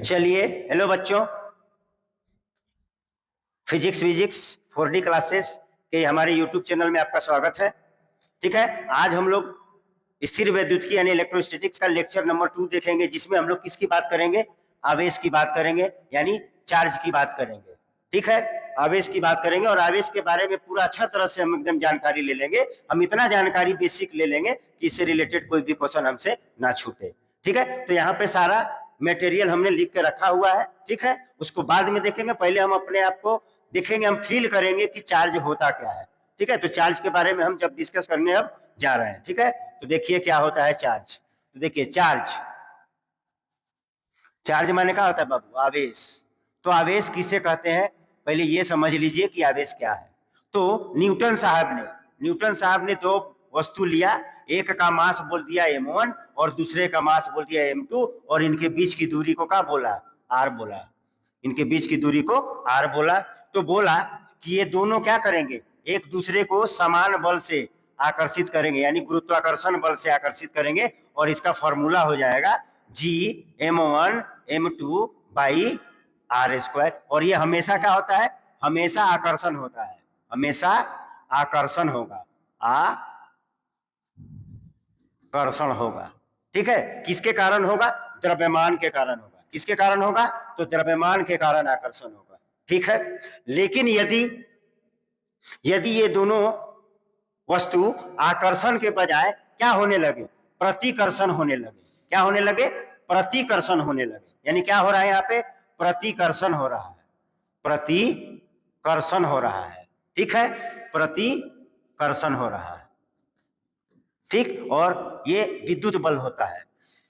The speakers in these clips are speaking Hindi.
चलिए, हेलो बच्चों, फिजिक्स 4D क्लासेस के हमारे यूट्यूब चैनल में आपका स्वागत है। ठीक है, आज हम लोग स्थिर वैद्युतिकी यानी इलेक्ट्रोस्टैटिक्स का लेक्चर नंबर 2 देखेंगे, जिसमें हम लोग किसकी बात करेंगे? आवेश की बात करेंगे, यानी चार्ज की बात करेंगे। ठीक है, आवेश की बात करेंगे और आवेश के बारे में पूरा अच्छा तरह से हम एकदम जानकारी ले लेंगे। हम इतना जानकारी बेसिक ले लेंगे कि इससे रिलेटेड कोई भी क्वेश्चन हमसे ना छूटे। ठीक है, तो यहाँ पे सारा मटेरियल हमने लिख के रखा हुआ है। ठीक है, उसको बाद में देखेंगे, पहले हम अपने आप को देखेंगे, हम फील करेंगे कि चार्ज होता क्या है। ठीक है, तो चार्ज के बारे में हम जब डिस्कस करने अब जा रहे हैं। ठीक है, तो देखिए क्या होता है चार्ज। तो देखिए चार्ज माने क्या होता है बाबू? आवेश। तो आवेश किसे कहते हैं, पहले ये समझ लीजिए कि आवेश क्या है। तो न्यूटन साहब ने दो वस्तु लिया, एक का मास बोल दिया m1 और दूसरे का मास बोल दिया m2, और इनके बीच की दूरी को क्या बोला? r बोला। इनके बीच की दूरी को r बोला। तो बोला कि ये दोनों क्या करेंगे? एक दूसरे को समान बल से आकर्षित करेंगे, यानी गुरुत्वाकर्षण बल से आकर्षित करेंगे, और इसका फॉर्मूला हो जाएगा Gm1m2 बाई r²। और ये हमेशा क्या होता है? हमेशा आकर्षण होता है, हमेशा आकर्षण होगा, आकर्षण होगा। ठीक है, किसके कारण होगा? द्रव्यमान के कारण होगा। किसके कारण होगा? तो द्रव्यमान के कारण आकर्षण होगा। ठीक है, लेकिन यदि ये दोनों वस्तु आकर्षण के बजाय क्या होने लगे? प्रतिकर्षण होने लगे। क्या होने लगे? प्रतिकर्षण होने लगे। यानी क्या हो रहा है यहाँ पे? प्रतिकर्षण हो रहा है, प्रतिकर्षण हो रहा है। ठीक है, प्रतिकर्षण हो रहा है। ठीक, और ये विद्युत बल होता है।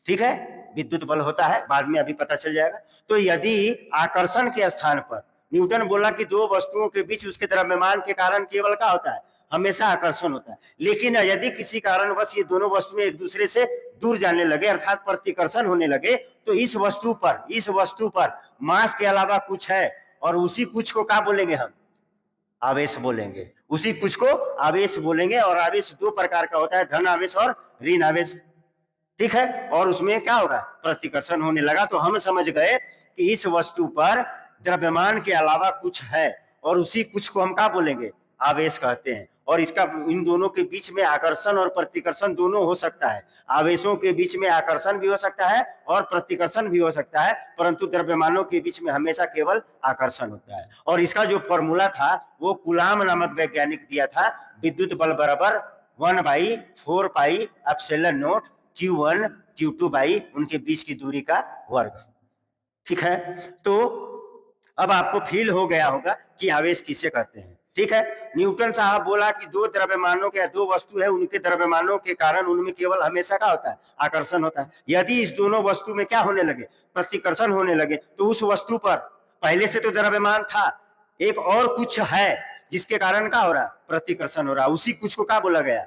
ठीक है, विद्युत बल होता है, बाद में अभी पता चल जाएगा। तो यदि आकर्षण के स्थान पर न्यूटन बोला कि दो वस्तुओं के बीच उसके द्रव्यमान के कारण केवल क्या होता है? हमेशा आकर्षण होता है। लेकिन यदि किसी कारणवश ये दोनों वस्तुएं एक दूसरे से दूर जाने लगे, अर्थात प्रतिकर्षण होने लगे, तो इस वस्तु पर मास के अलावा कुछ है, और उसी कुछ को क्या बोलेंगे हम? आवेश बोलेंगे। उसी कुछ को आवेश बोलेंगे। और आवेश दो प्रकार का होता है, धन आवेश और ऋण आवेश। ठीक है, और उसमें क्या होगा? प्रतिकर्षण होने लगा। तो हम समझ गए कि इस वस्तु पर द्रव्यमान के अलावा कुछ है, और उसी कुछ को हम क्या बोलेंगे? आवेश कहते हैं। और इसका इन दोनों के बीच में आकर्षण और प्रतिकर्षण दोनों हो सकता है। आवेशों के बीच में आकर्षण भी हो सकता है और प्रतिकर्षण भी हो सकता है, परंतु द्रव्यमानों के बीच में हमेशा केवल आकर्षण होता है। और इसका जो फॉर्मूला था वो कुलाम नामक वैज्ञानिक दिया था, विद्युत बल बराबर 1/4 pi epsilon not Q1 Q2 by उनके बीच की दूरी का वर्ग। ठीक है, तो अब आपको फील हो गया होगा कि आवेश किसे कहते हैं। ठीक है, न्यूटन साहब बोला कि दो द्रव्यमानों के, दो वस्तु है, उनके द्रव्यमानों के कारण उनमें केवल हमेशा क्या होता है? आकर्षण होता है। यदि इस दोनों वस्तु में क्या होने लगे? प्रतिकर्षण होने लगे, तो उस वस्तु पर पहले से तो द्रव्यमान था, एक और कुछ है जिसके कारण क्या हो रहा है? प्रतिकर्षण हो रहा है। उसी कुछ को क्या बोला गया?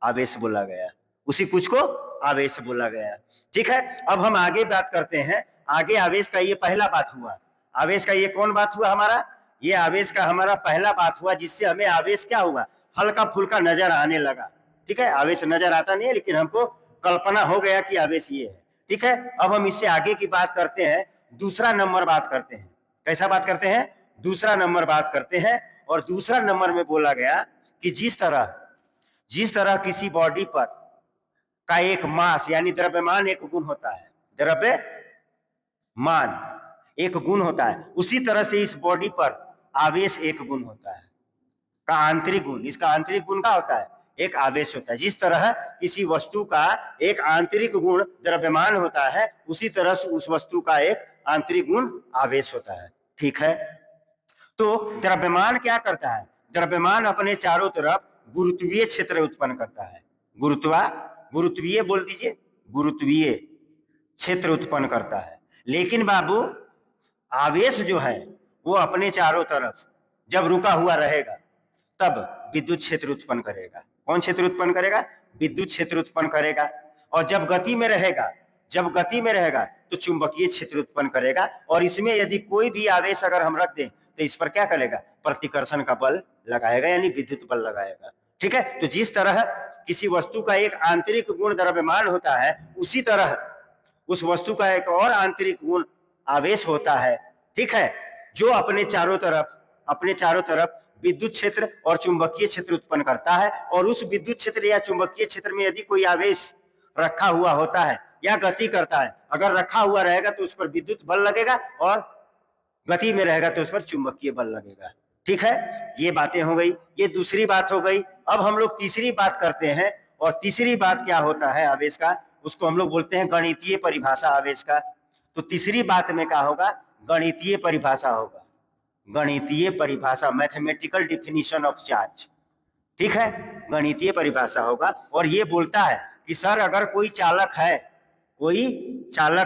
आवेश बोला गया। उसी कुछ को आवेश बोला गया। ठीक है, अब हम आगे बात करते हैं। आगे आवेश का ये पहला बात हुआ। आवेश का ये कौन बात हुआ हमारा? ये आवेश का हमारा पहला बात हुआ, जिससे हमें आवेश क्या हुआ? हल्का फुल्का नजर आने लगा। ठीक है, आवेश नजर आता नहीं है, लेकिन हमको कल्पना हो गया कि आवेश ये है। ठीक है, अब हम इससे आगे की बात करते हैं, दूसरा नंबर बात करते हैं। कैसा बात करते हैं? दूसरा नंबर बात करते हैं। और दूसरा नंबर में बोला गया कि जिस तरह किसी बॉडी पर का एक मास यानी द्रव्यमान एक गुण होता है, द्रव्यमान एक गुण होता है, उसी तरह से इस बॉडी पर आवेश एक गुण होता है, का आंतरिक गुण। इसका आंतरिक गुण क्या होता है? एक आवेश होता है। जिस तरह किसी वस्तु का एक आंतरिक गुण द्रव्यमान होता है, उसी तरह से उस वस्तु का एक आंतरिक गुण आवेश होता है। ठीक है, तो द्रव्यमान क्या करता है? द्रव्यमान अपने चारों तरफ गुरुत्वीय क्षेत्र उत्पन्न करता है। गुरुत्वीय बोल दीजिए, गुरुत्वीय क्षेत्र उत्पन्न करता है। लेकिन बाबू, आवेश जो है वो अपने चारों तरफ जब रुका हुआ रहेगा तब विद्युत क्षेत्र उत्पन्न करेगा। कौन क्षेत्र उत्पन्न करेगा? विद्युत क्षेत्र उत्पन्न करेगा। और जब गति में रहेगा तो चुंबकीय क्षेत्र उत्पन्न करेगा। और इसमें यदि कोई भी आवेश अगर हम रख दें तो इस पर क्या करेगा? प्रतिकर्षण का बल लगाएगा, यानी विद्युत बल लगाएगा। ठीक है, तो जिस तरह किसी वस्तु का एक आंतरिक गुण द्रव्यमान होता है, उसी तरह उस वस्तु का एक और आंतरिक गुण आवेश होता है, ठीक है, जो अपने चारों तरफ विद्युत क्षेत्र और चुंबकीय क्षेत्र उत्पन्न करता है। और उस विद्युत क्षेत्र या चुंबकीय क्षेत्र में यदि कोई आवेश रखा हुआ होता है या गति करता है, अगर रखा हुआ रहेगा तो उस पर विद्युत बल लगेगा और गति में रहेगा तो उस पर चुंबकीय बल लगेगा। ठीक है, ये बातें हो गई, ये दूसरी बात हो गई। अब हम लोग तीसरी बात करते हैं, और तीसरी बात क्या होता है आवेश का, उसको हम लोग बोलते हैं गणितीय परिभाषा आवेश का। तो तीसरी बात में क्या होगा, गणितीय परिभाषा होगा, गणितीय परिभाषा, मैथमेटिकल डिफिनीशन ऑफ चार्ज। ठीक है, गणितीय परिभाषा होगा और ये बोलता है कि सर अगर कोई चालक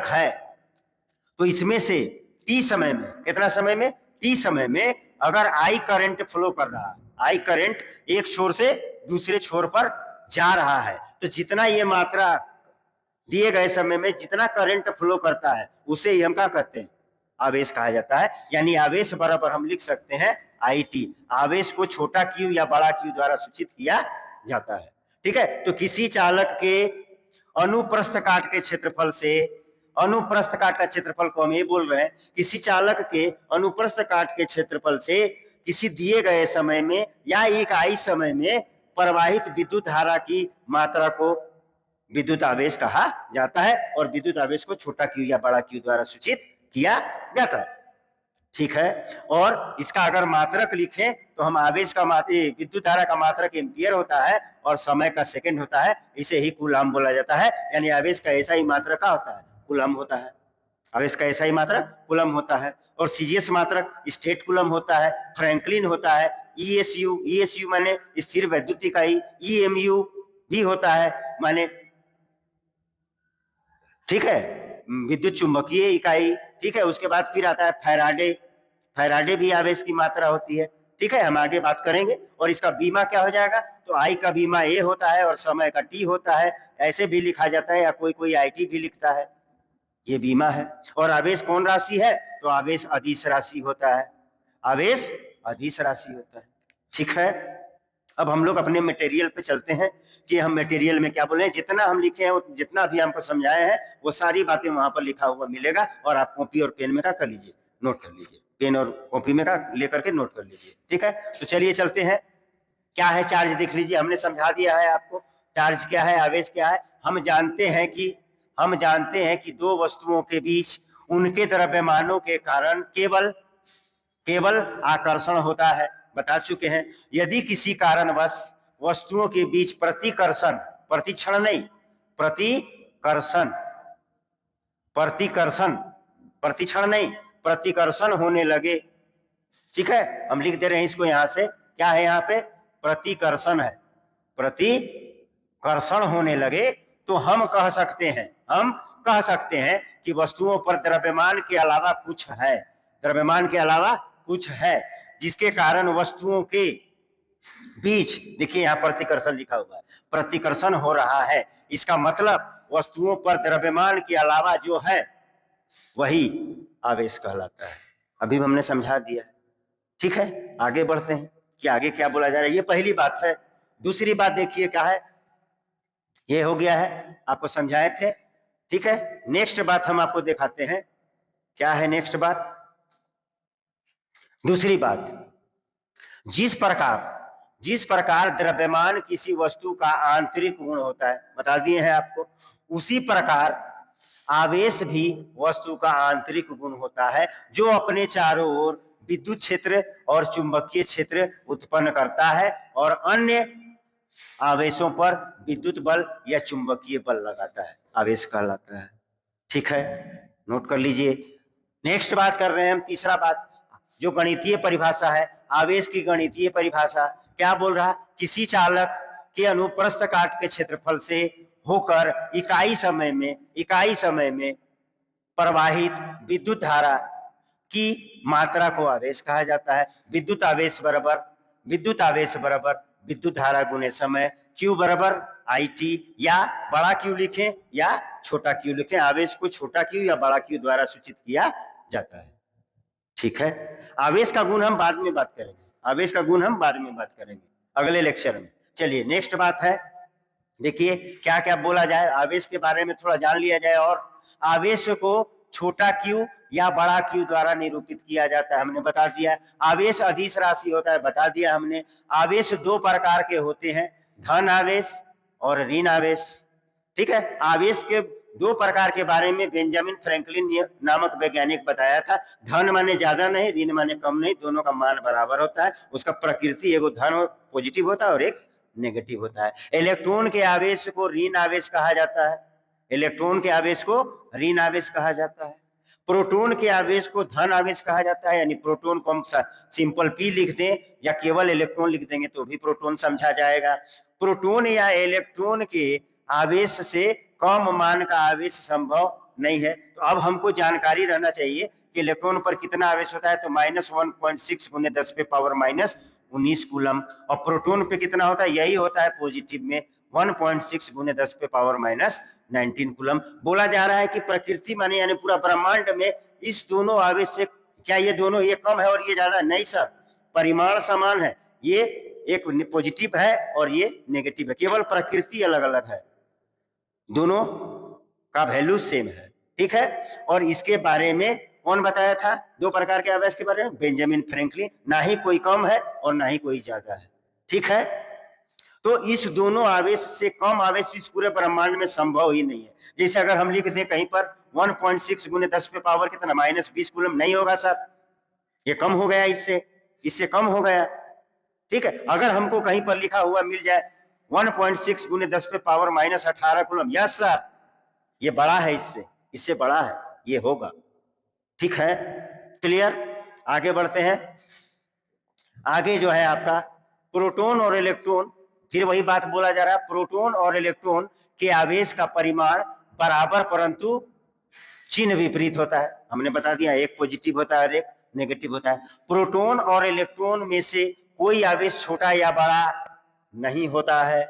है तो इसमें से टी समय में, कितना समय में, टी समय में अगर आई करंट फ्लो कर रहा है, आई करंट एक छोर से दूसरे छोर पर जा रहा है, तो जितना ये मात्रा दिए गए समय में जितना करंट फ्लो करता है उसे ही हम क्या कहते हैं, आवेश कहा जाता है। यानी आवेश बराबर हम लिख सकते हैं आई टी। आवेश को छोटा क्यू या बड़ा क्यू द्वारा सूचित किया जाता है। ठीक है, तो किसी चालक के अनुप्रस्थ काट के क्षेत्रफल से, अनुप्रस्थ काट का क्षेत्रफल को हम ये बोल रहे हैं, किसी चालक के अनुप्रस्थ काट के क्षेत्रफल से किसी दिए गए समय में या इकाई समय में प्रवाहित विद्युत धारा की मात्रा को विद्युत आवेश कहा जाता है। और विद्युत आवेश को छोटा क्यू या बड़ा क्यू द्वारा सूचित किया जाता है। ठीक है, और इसका अगर मात्रक लिखें तो हम आवेश का विद्युत धारा का मात्रक एम्पियर होता है और समय का सेकंड होता है, इसे ही कूलम बोला जाता है। यानी आवेश का ऐसा ही मात्रक क्या होता है, कूलम होता है। आवेश का ऐसा ही मात्रक कूलम होता है। और सीजीएस मात्रक स्टेट कूलम होता है, फ्रैंकलिन होता है, ईएसयू माने स्थिर वैद्युत इकाई, ईएमयू भी होता है माने, ठीक है, विद्युत चुंबकीय इकाई। ठीक है, उसके बाद फिर आता है फैराडे, फैराडे भी आवेश की मात्रा होती है। ठीक है, हम आगे बात करेंगे। और इसका बीमा क्या हो जाएगा, तो आई का बीमा ए होता है और समय का टी होता है, ऐसे भी लिखा जाता है, या कोई कोई आईटी भी लिखता है, ये बीमा है। और आवेश कौन राशि है, तो आवेश अदिश राशि होता है, आवेश अदिश राशि होता है। ठीक है, अब हम लोग अपने मटेरियल पे चलते हैं कि हम मटेरियल में क्या बोले, जितना हम लिखे हैं, जितना भी हमको समझाए हैं वो सारी बातें वहां पर लिखा हुआ मिलेगा। और आप कॉपी और पेन में क्या कर लीजिए, नोट कर लीजिए, पेन और कॉपी में का लेकर के नोट कर लीजिए। ठीक है, तो चलिए चलते हैं। क्या है चार्ज, देख लीजिए, हमने समझा दिया है आपको चार्ज क्या है, आवेश क्या है। हम जानते हैं कि दो वस्तुओं के बीच उनके द्रव्यमानों के कारण केवल आकर्षण होता है, बता चुके हैं। यदि किसी कारणवश वस्तुओं के बीच प्रतिकर्षण, प्रतिक्षण नहीं, प्रतिकर्षण, प्रतिक्षण नहीं, प्रतिकर्षण होने लगे, ठीक है, हम लिख दे रहे हैं इसको यहां से, क्या है यहाँ पे, प्रतिकर्षण है, प्रतिकर्षण होने लगे, तो हम कह सकते हैं कि वस्तुओं पर द्रव्यमान के अलावा कुछ है, द्रव्यमान के अलावा कुछ है, जिसके कारण वस्तुओं के बीच, देखिए यहाँ प्रतिकर्षण लिखा हुआ है, प्रतिकर्षण हो रहा है। इसका मतलब वस्तुओं पर द्रव्यमान के अलावा जो है वही आवेश कहलाता है। अभी हमने समझा दिया है। ठीक है, आगे बढ़ते हैं कि आगे क्या बोला जा रहा है। ये पहली बात है। दूसरी बात देखिए क्या है, ये हो गया है, आपको समझाए थे। ठीक है, नेक्स्ट बात हम आपको दिखाते हैं, क्या है नेक्स्ट बात, दूसरी बात, जिस प्रकार द्रव्यमान किसी वस्तु का आंतरिक गुण होता है, बता दिए हैं आपको, उसी प्रकार आवेश भी वस्तु का आंतरिक गुण होता है, जो अपने चारों ओर विद्युत क्षेत्र और चुंबकीय क्षेत्र उत्पन्न करता है और अन्य आवेशों पर विद्युत बल या चुंबकीय बल लगाता है, आवेश कहलाता है। ठीक है, नोट कर लीजिए। नेक्स्ट बात कर रहे हैं हम, तीसरा बात, जो गणितीय परिभाषा है, आवेश की गणितीय परिभाषा क्या बोल रहा, किसी चालक के अनुप्रस्थ काट के क्षेत्रफल से होकर इकाई समय में प्रवाहित विद्युत धारा की मात्रा को आवेश कहा जाता है। विद्युत आवेश बराबर विद्युत धारा गुने समय, Q बराबर IT, या बड़ा Q लिखें या छोटा Q लिखें, आवेश को छोटा Q या बड़ा Q द्वारा सूचित किया जाता है। ठीक है, आवेश का गुण हम बाद में बात करेंगे, अगले लेक्चर में। चलिए नेक्स्ट बात है, देखिए क्या क्या बोला जाए, आवेश के बारे में थोड़ा जान लिया जाए। और आवेश को छोटा Q या बड़ा Q द्वारा निरूपित किया जाता है, हमने बता दिया। आवेश अदिश राशि होता है, बता दिया हमने। आवेश दो प्रकार के होते हैं, धन आवेश और ऋण आवेश। ठीक है, आवेश के दो प्रकार के बारे में बेंजामिन फ्रैंकलिन नामक वैज्ञानिक बताया था। धन माने ज्यादा नहीं, ऋण माने कम नहीं, दोनों का मान बराबर होता है। उसका प्रकृति एगो धन पॉजिटिव होता है और एक नेगेटिव होता है। इलेक्ट्रॉन के आवेश को ऋण आवेश कहा जाता है, इलेक्ट्रॉन के आवेश को ऋण आवेश कहा जाता है। प्रोटॉन के आवेश को धन आवेश कहा जाता है, यानी प्रोटॉन को हम सिंपल P लिख दें या केवल इलेक्ट्रॉन लिख देंगे तो भी प्रोटॉन समझा जाएगा। प्रोटॉन या इलेक्ट्रॉन के आवेश से कम मान का आवेश संभव नहीं है। तो अब हमको जानकारी रहना चाहिए कि इलेक्ट्रॉन पर कितना आवेश होता है, तो -1.6 गुने 10 पे पावर -19 कूलम। और प्रोटॉन पे कितना होता है, यही होता है पॉजिटिव में 1.6 गुने 10 पे पावर -19 कूलम। बोला जा रहा है कि प्रकृति माने यानी पूरा ब्रह्मांड में इस दोनों आवेश से क्या ये दोनों, ये कम है और ये ज्यादा? नहीं सर, परिमाण समान है। ये एक पॉजिटिव है और ये नेगेटिव है, केवल प्रकृति अलग अलग है, दोनों का वैल्यू सेम है। ठीक है, और इसके बारे में कौन बताया था दो प्रकार के आवेश के बारे में? Benjamin Franklin. ना ही कोई कम है और ना ही कोई ज्यादा है। ठीक है, तो इस दोनों आवेश से कम आवेश इस पूरे ब्रह्मांड में संभव ही नहीं है। जैसे अगर हम लिख दें कहीं पर 1.6 गुने 10 पे पावर कितना, -20 कूलम, नहीं होगा सर, ये कम हो गया, इससे कम हो गया। ठीक है, अगर हमको कहीं पर लिखा हुआ मिल जाए 1.6 गुने 10 पे पावर -18 कूलम, यस सर, ये बड़ा है, इससे बड़ा है, ये होगा। ठीक है, क्लियर? आगे बढ़ते हैं। आगे जो है आपका प्रोटॉन और इलेक्ट्रॉन, फिर वही बात बोला जा रहा है, प्रोटॉन और इलेक्ट्रॉन के आवेश का परिमाण बराबर परंतु चिन्ह विपरीत होता है। हमने बता दिया, एक पॉजिटिव होता है और एक नेगेटिव होता है। प्रोटॉन और इलेक्ट्रॉन में से कोई आवेश छोटा या बड़ा नहीं होता है।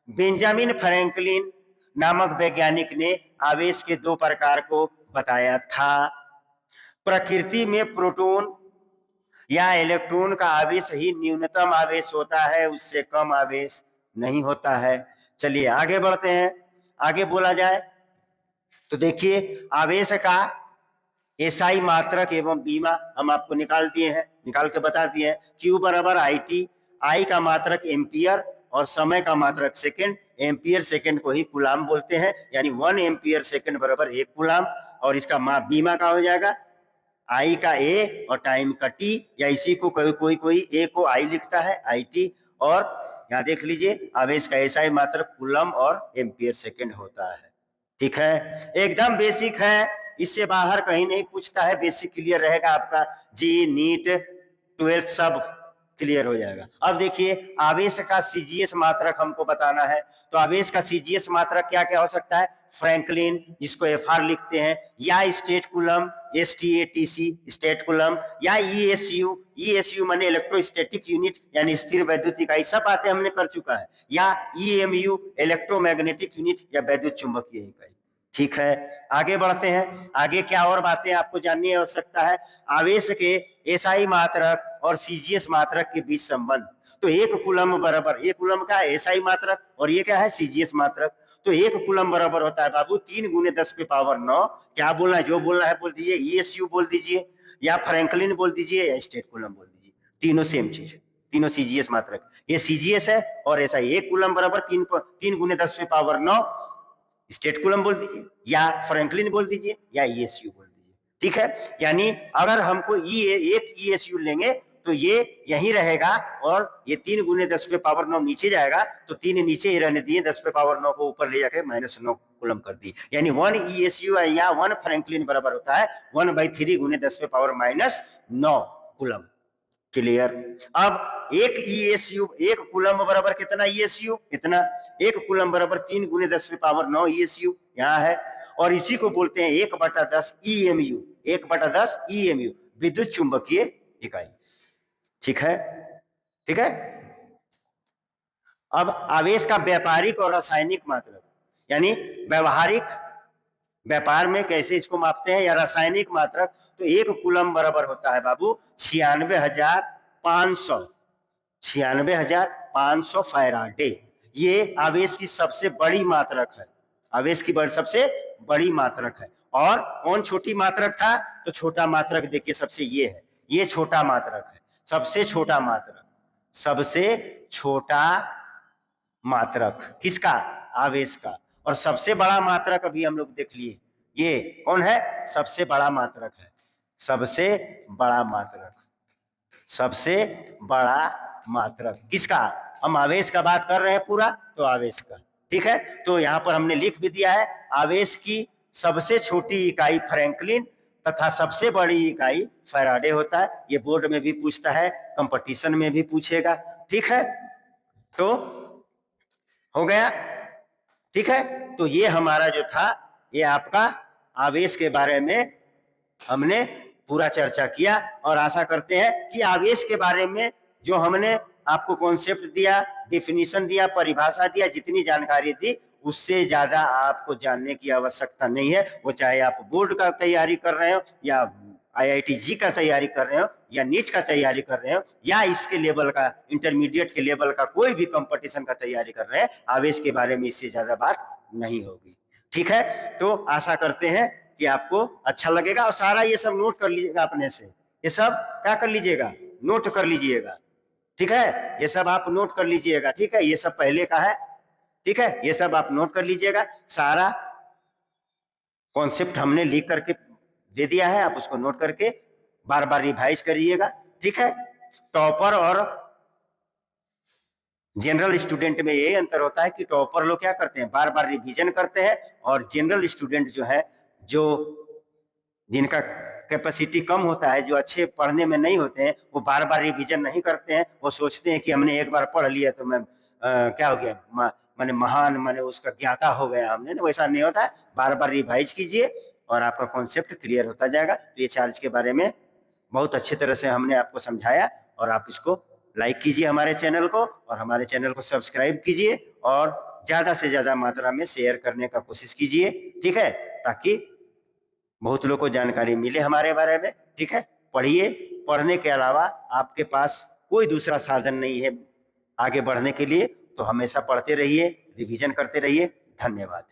बेंजामिन फ्रैंकलिन नामक वैज्ञानिक ने आवेश के दो प्रकार को बताया था। प्रकृति में प्रोटॉन या इलेक्ट्रॉन का आवेश ही न्यूनतम आवेश होता है, उससे कम आवेश नहीं होता है। चलिए आगे बढ़ते हैं। आगे बोला जाए तो देखिए, आवेश का एसआई मात्रक एवं बीमा हम आपको निकाल के बता दिए हैं। Q बराबर IT, I का मात्रक एम्पियर और समय का मात्रक सेकंड। एम्पियर सेकंड को ही कूलाम बोलते हैं, यानी 1 एम्पियर सेकंड बराबर 1 कूलाम। और इसका बीमा का हो जाएगा I का A और टाइम का T, या इसी को कोई A को I लिखता है, IT। और यहाँ देख लीजिए, आवेश का एसआई मात्रक कूलम और एम्पियर सेकंड होता है। ठीक है, एकदम बेसिक है, इससे बाहर कहीं नहीं पूछता है। बेसिक क्लियर रहेगा आपका, जी नीट 12th सब क्लियर हो जाएगा। अब देखिए, आवेश का सीजीएस मात्रक हमको बताना है। तो आवेश का सीजीएस मात्रक क्या क्या हो सकता है? फ्रैंकलिन, जिसको FR लिखते हैं, या state coulomb, STATC state coulomb, या ESU माने इलेक्ट्रोस्टैटिक यूनिट यानी स्थिर वैद्युत इकाई, सब बातें हमने कर चुका है। या EMU इलेक्ट्रोमैग्नेटिक यूनिट या वैद्युत चुंबकीय इकाई। ठीक है, आगे बढ़ते हैं। आगे क्या और बातें आपको जानने की आवश्यकता है? आवेश के एसआई मात्रक और सीजीएस मात्रक के बीच संबंध। तो एक कूलम बराबर, एक कूलम का एसआई मात्रक और ये क्या है? सीजीएस मात्रक। तो एक कूलम बराबर होता है बाबू 3 गुने 10 पे पावर 9। क्या बोलना है? जो बोलना है बोल दीजिए, ESU बोल दीजिए, या फ्रैंकलिन बोल दीजिए, या स्टेट कूलम बोल दीजिए, तीनों सेम चीज है, तीनों सीजीएस मात्रक। ये सीजीएस है और एसआई। एक कूलम बराबर 3 गुने 10 पे पावर 9, स्टेट कूलम बोल दीजिए, या फ्रैंकलिन बोल दीजिए, या ESU बोल दीजिए। ठीक है, यानी अगर हमको एक ESU लेंगे तो ये यही रहेगा, और ये 3 गुने 10 पे पावर 9 नीचे जाएगा, तो 3 नीचे ही रहने दिए, 10 पे पावर 9 को ऊपर ले जाके -9 कूलम कर दिए। यानी 1 ESU या 1 फ्रैंकलिन बराबर होता है 1/3 गुने 10 पे पावर -9 कूलम। क्लियर? अब एक ESU, एक कूलम बराबर कितना ESU? इतना। एक कूलम बराबर 3 गुने 10 पे पावर 9 ESU यहाँ है, और इसी को बोलते हैं 1/10 EMU, 1/10 EMU विद्युत चुंबकीय इकाई। ठीक है, ठीक है। अब आवेश का व्यापारिक और रासायनिक मात्रक, यानी व्यावहारिक व्यापार में कैसे इसको मापते हैं, या रासायनिक मात्रक। तो एक कूलम बराबर होता है बाबू 96,500 फैराडे। ये आवेश की सबसे बड़ी मात्रक है, आवेश की सबसे बड़ी मात्रक है। और कौन छोटी मात्रक था? तो छोटा मात्रक देखिए सबसे ये है, ये छोटा मात्रक है, सबसे छोटा मात्रक, सबसे छोटा मात्रक किसका? आवेश का। और सबसे बड़ा मात्रक अभी हम लोग देख लिए, ये कौन है? सबसे बड़ा मात्रक है, सबसे बड़ा मात्रक, सबसे बड़ा मात्रक किसका? हम आवेश का बात कर रहे हैं पूरा, तो आवेश का। ठीक है, तो यहां पर हमने लिख भी दिया है, आवेश की सबसे छोटी इकाई फ्रैंकलिन तथा सबसे बड़ी इकाई फैराडे होता है। ये बोर्ड में भी पूछता है, कंपटीशन में भी पूछेगा। ठीक है, तो हो गया। ठीक है, तो ये हमारा जो था, ये आपका आवेश के बारे में हमने पूरा चर्चा किया। और आशा करते हैं कि आवेश के बारे में जो हमने आपको कॉन्सेप्ट दिया, डेफिनेशन दिया, परिभाषा दिया, जितनी जानकारी दी, उससे ज्यादा आपको जानने की आवश्यकता नहीं है। वो चाहे आप बोर्ड का तैयारी कर रहे हो, या IIT-JEE का तैयारी कर रहे हो, या नीट का तैयारी कर रहे हो, या इसके लेवल का, इंटरमीडिएट के लेवल का कोई भी कंपटीशन का तैयारी कर रहे हैं, आवेश के बारे में इससे ज्यादा बात नहीं होगी। ठीक है, तो आशा करते हैं कि आपको अच्छा लगेगा। और सारा ये सब नोट कर लीजिएगा अपने से, ये सब क्या कर लीजिएगा? नोट कर लीजिएगा। ठीक है, ये सब आप नोट कर लीजिएगा। ठीक है, ये सब पहले का है। ठीक है, ये सब आप नोट कर लीजिएगा। सारा कॉन्सेप्ट हमने लिख करके दे दिया है, आप उसको नोट करके बार बार रिवाइज करिएगा। ठीक है, टॉपर और जनरल स्टूडेंट में यही अंतर होता है कि टॉपर लोग क्या करते हैं? बार बार रिवीजन करते हैं, और जनरल स्टूडेंट जो है, जो जिनका कैपेसिटी कम होता है, जो अच्छे पढ़ने में नहीं होते हैं, वो बार बार रिवीजन नहीं करते हैं। वो सोचते हैं कि हमने एक बार पढ़ लिया तो मैं क्या हो गया, माने महान, माने उसका ज्ञाता हो गया हमने। ना, वैसा नहीं होता है। बार बार रिवाइज कीजिए और आपका कॉन्सेप्ट क्लियर होता जाएगा। तो ये चार्ज के बारे में बहुत अच्छी तरह से हमने आपको समझाया, और आप इसको लाइक कीजिए हमारे चैनल को, और हमारे चैनल को सब्सक्राइब कीजिए, और ज्यादा से ज्यादा मात्रा में शेयर करने का कोशिश कीजिए। ठीक है, ताकि बहुत लोगों को जानकारी मिले हमारे बारे में। ठीक है, पढ़िए। पढ़ने के अलावा आपके पास कोई दूसरा साधन नहीं है आगे बढ़ने के लिए, तो हमेशा पढ़ते रहिए, रिवीजन करते रहिए। धन्यवाद।